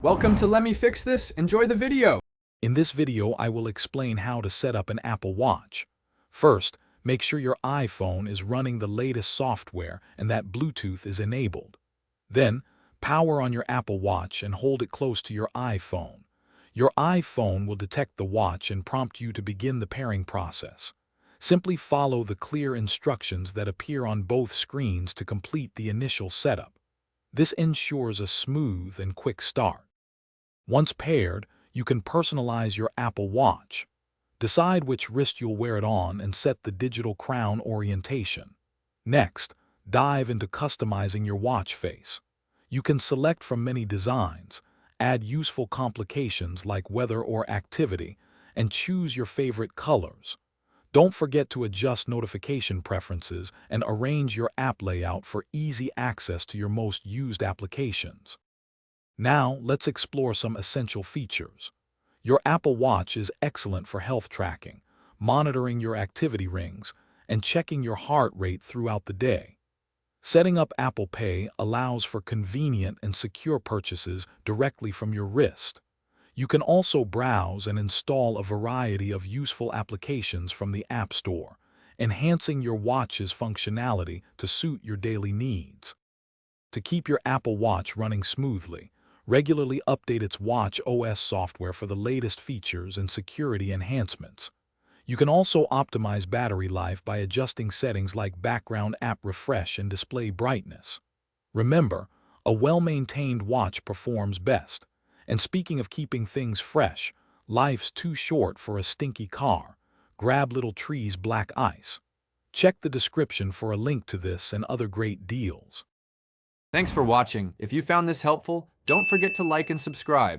Welcome to Let Me Fix This. Enjoy the video. In this video, I will explain how to set up an Apple Watch. First, make sure your iPhone is running the latest software and that Bluetooth is enabled. Then, power on your Apple Watch and hold it close to your iPhone. Your iPhone will detect the watch and prompt you to begin the pairing process. Simply follow the clear instructions that appear on both screens to complete the initial setup. This ensures a smooth and quick start. Once paired, you can personalize your Apple Watch. Decide which wrist you'll wear it on and set the digital crown orientation. Next, dive into customizing your watch face. You can select from many designs, add useful complications like weather or activity, and choose your favorite colors. Don't forget to adjust notification preferences and arrange your app layout for easy access to your most used applications. Now, let's explore some essential features. Your Apple Watch is excellent for health tracking, monitoring your activity rings, and checking your heart rate throughout the day. Setting up Apple Pay allows for convenient and secure purchases directly from your wrist. You can also browse and install a variety of useful applications from the App Store, enhancing your watch's functionality to suit your daily needs. To keep your Apple Watch running smoothly, regularly update its Watch OS software for the latest features and security enhancements. You can also optimize battery life by adjusting settings like background app refresh and display brightness. Remember, a well-maintained watch performs best. And speaking of keeping things fresh, life's too short for a stinky car. Grab Little Tree's black ice. Check the description for a link to this and other great deals. Thanks for watching. If you found this helpful, don't forget to like and subscribe.